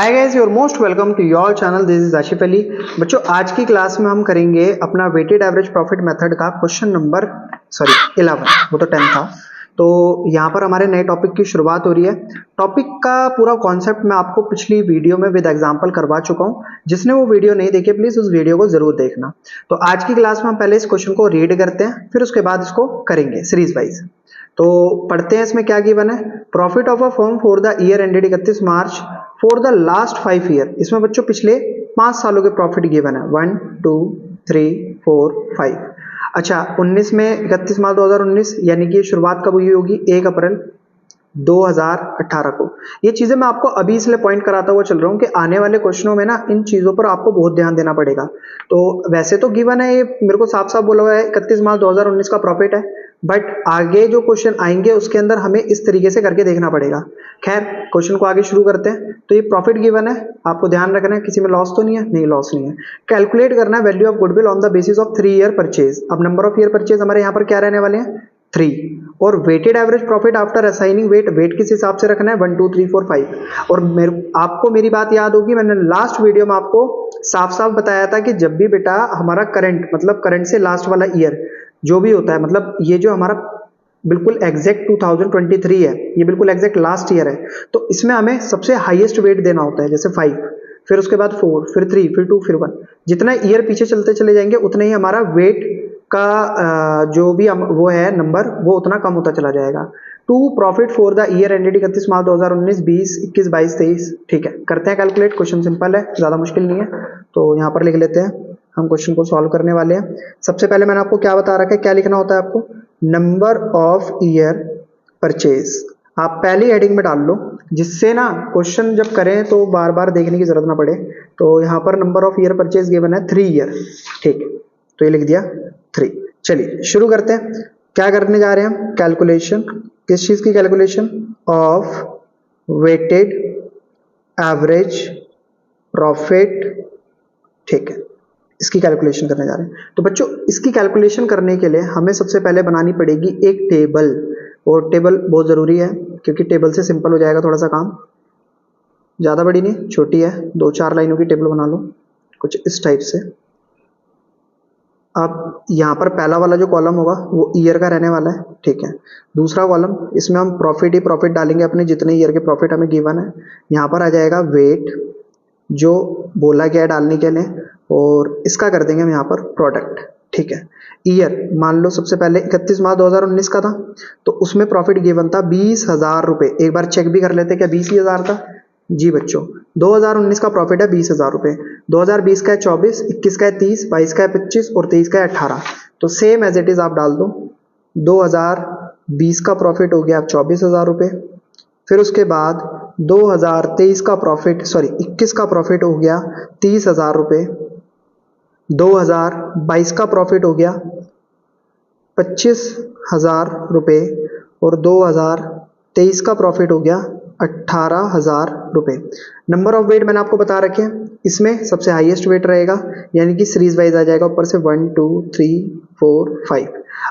Hi guys, your most welcome to your channel. This is Ashif Ali. बच्चों, आज की class में हम करेंगे अपना वेटेड एवरेज प्रॉफिट मेथड का क्वेश्चन नंबर 11। वो तो 10 था। तो यहाँ पर हमारे नए टॉपिक की शुरुआत हो रही है। टॉपिक का पूरा कॉन्सेप्ट मैं आपको पिछली वीडियो में विद एग्जांपल करवा चुका हूँ। जिसने वो वीडियो नहीं देखी प्लीज उस वीडियो को जरूर देखना। तो आज की क्लास में हम पहले इस क्वेश्चन को रीड करते हैं, फिर उसके बाद इसको करेंगे सीरीज वाइज। तो पढ़ते हैं इसमें क्या गिवन है। Profit of a firm for the year ended 31 March for the last 5 year. इसमें बच्चों पिछले 5 सालों के प्रॉफिट गिवन है 1 2 3 4 5। अच्छा, 19 में 31 मार्च 2019 यानी कि शुरुआत कब हुई होगी? 1 अप्रैल 2018 को। ये चीजें मैं आपको अभी इसलिए पॉइंट कराता हुआ चल रहा हूँ कि आने वाले क्वेश्चनों में ना इन चीजों पर आपको बहुत ध्यान देना पड़ेगा। तो वैसे तो गिवन है, ये मेरे को साफ साफ बोला हुआ है 31 मार्च 2019 का प्रॉफिट है, बट आगे जो क्वेश्चन आएंगे उसके अंदर हमें इस तरीके से करके देखना पड़ेगा। खैर, क्वेश्चन को आगे शुरू करते हैं। तो ये प्रॉफिट गिवन है, आपको ध्यान रखना है किसी में लॉस तो नहीं है, नहीं लॉस नहीं है। कैलकुलेट करना है value of goodwill on the basis of 3 year purchase. अब नंबर ऑफ ईयर परचेज हमारे यहाँ पर क्या रहने वाले हैं? 3। और weighted average profit after assigning weight किस हिसाब से रखना है? 1 2 3 4 5। और आपको मेरी बात याद होगी, मैंने लास्ट वीडियो में आपको साफ साफ बताया था कि जब भी बेटा हमारा करंट मतलब करंट से लास्ट वाला ईयर जो भी होता है, मतलब ये जो हमारा बिल्कुल एग्जैक्ट 2023 है, ये बिल्कुल एग्जैक्ट लास्ट ईयर है, तो इसमें हमें सबसे हाईएस्ट वेट देना होता है। जैसे 5, फिर उसके बाद 4, फिर 3, फिर 2, फिर 1। जितना ईयर पीछे चलते चले जाएंगे उतना ही हमारा वेट का जो भी वो है नंबर, वो उतना कम होता चला जाएगा। To profit for the year ended 31 March 2019 20 21 22 23। ठीक है, करते हैं कैलकुलेट। क्वेश्चन सिंपल है, ज्यादा मुश्किल नहीं है। तो यहाँ पर लिख लेते हैं, हम क्वेश्चन को सॉल्व करने वाले हैं। सबसे पहले मैंने आपको क्या बता रखा है, क्या लिखना होता है आपको? नंबर ऑफ ईयर परचेज आप पहली हेडिंग में डाल लो, जिससे ना क्वेश्चन जब करें तो बार बार देखने की जरूरत ना पड़े। तो यहाँ पर number of year purchase given है 3 ईयर। ठीक है, तो ये लिख दिया 3। चलिए शुरू करते हैं। क्या करने जा रहे हैं हम? कैलकुलेशन। किस चीज की calculation? Of weighted average profit. ठीक है, इसकी कैलकुलेशन करने जा रहे हैं। तो बच्चों, इसकी कैलकुलेशन करने के लिए हमें सबसे पहले बनानी पड़ेगी एक टेबल। और टेबल बहुत जरूरी है, क्योंकि टेबल से सिंपल हो जाएगा थोड़ा सा काम। ज्यादा बड़ी नहीं, छोटी है, 2-4 लाइनों की टेबल बना लो कुछ इस टाइप से। अब यहाँ पर पहला वाला जो कॉलम होगा वो ईयर का रहने वाला है। ठीक है, दूसरा कॉलम, इसमें हम प्रॉफिट ही प्रॉफिट डालेंगे, अपने जितने ईयर के प्रॉफिट हमें गिवन है। यहाँ पर आ जाएगा वेट, जो बोला गया है डालने के लिए, और इसका कर देंगे हम यहाँ पर प्रोडक्ट। ठीक है, ईयर मान लो सबसे पहले 31 मार्च 2019 का था, तो उसमें प्रॉफिट गिवन था 20,000 रुपए। एक बार चेक भी कर लेते क्या 20,000 था? जी बच्चों, 2019 का प्रॉफिट है 20,000 रुपए। 2020 का है 24, 21 का है 30, 22 का है 25 और 23 का है 18। तो सेम एज इट इज आप डाल दो। 2020 का प्रॉफिट हो गया 24,000 रुपए। फिर उसके बाद 2023 का प्रॉफिट 21 का प्रॉफिट हो गया 30,000 रुपए। 2022 का प्रॉफिट हो गया 25,000 रुपए। और 2023 का प्रॉफिट हो गया 18,000 रुपए। नंबर ऑफ वेट मैंने आपको बता रखे हैं, इसमें सबसे हाईएस्ट वेट रहेगा, यानी कि सीरीज वाइज आ जाएगा ऊपर से 1 2 3 4 5।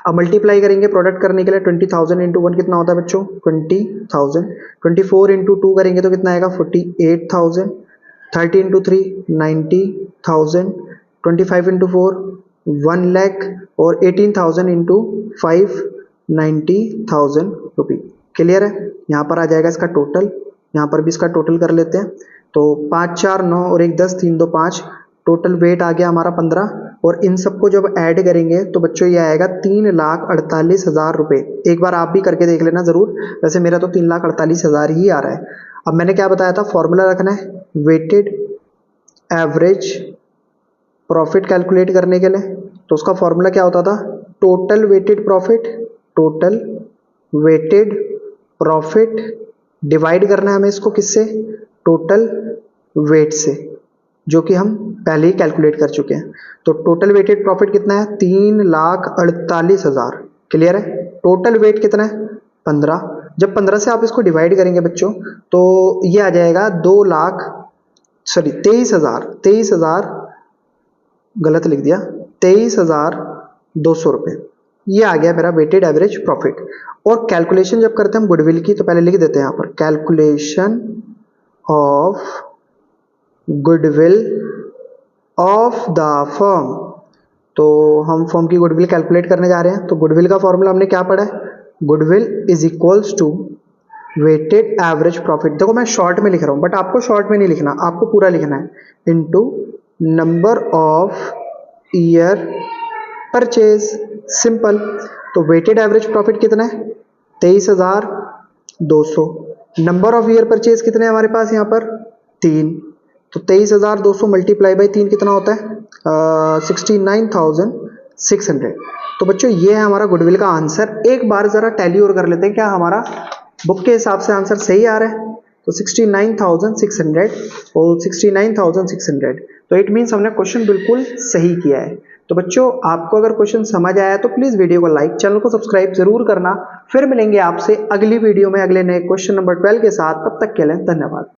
अब मल्टीप्लाई करेंगे प्रोडक्ट करने के लिए। 20,000 इंटू 1 कितना होता है बच्चों? 20,000। 24 इंटू 2 करेंगे तो कितना आएगा? 48,000। 30 इंटू 3 90,000। 25 इंटू 4 1 लाख। और 18,000 इंटू 5 90,000 रुपी। क्लियर है? यहाँ पर आ जाएगा इसका टोटल, यहाँ पर भी इसका टोटल कर लेते हैं। तो 5 4 9 और 1 10 3 2 5, टोटल वेट आ गया हमारा 15। और इन सबको जब ऐड करेंगे तो बच्चों ये आएगा 3,48,000 रुपए। एक बार आप भी करके देख लेना जरूर, वैसे मेरा तो 3,48,000 ही आ रहा है। अब मैंने क्या बताया था, फॉर्मूला रखना है वेटेड एवरेज प्रॉफिट कैलकुलेट करने के लिए। तो उसका फॉर्मूला क्या होता था? Total weighted profit, total weighted profit divide करना है हमें इसको किससे? टोटल वेट से, जो कि हम पहले ही कैलकुलेट कर चुके हैं। तो टोटल वेटेड प्रॉफिट कितना है? 3,48,000। क्लियर है? टोटल वेट कितना है? 15। जब 15 से आप इसको डिवाइड करेंगे बच्चों तो ये आ जाएगा 23,000 गलत लिख दिया, 23,200 रुपए। ये आ गया मेरा वेटेड एवरेज प्रॉफिट। और कैलकुलेशन जब करते हैं हम गुडविल की, तो पहले लिख देते हैं यहाँ पर calculation of goodwill of the firm. तो हम फर्म की गुडविल कैलकुलेट करने जा रहे हैं। तो गुडविल का फॉर्मूला हमने क्या पढ़ा है, goodwill is equals to weighted average profit. देखो मैं शॉर्ट में लिख रहा हूं, बट आपको शॉर्ट में नहीं लिखना, आपको पूरा लिखना है, into number of year purchase, simple. तो वेटेड एवरेज प्रॉफिट कितना है, 23,200। नंबर ऑफ ईयर परचेज कितने हमारे पास यहाँ पर, 3। तो 23,200 मल्टीप्लाई बाई 3 कितना होता है, 69,600। तो बच्चों ये है हमारा गुडविल का आंसर। एक बार जरा टैली और कर लेते हैं, क्या हमारा बुक के हिसाब से आंसर सही आ रहा है। तो 69,600 और 69,600, तो इट मीन्स हमने क्वेश्चन बिल्कुल सही किया है। तो बच्चों आपको अगर क्वेश्चन समझ आया तो प्लीज वीडियो को लाइक, चैनल को सब्सक्राइब जरूर करना। फिर मिलेंगे आपसे अगली वीडियो में अगले नए क्वेश्चन नंबर 12 के साथ। तब तक के लिए धन्यवाद।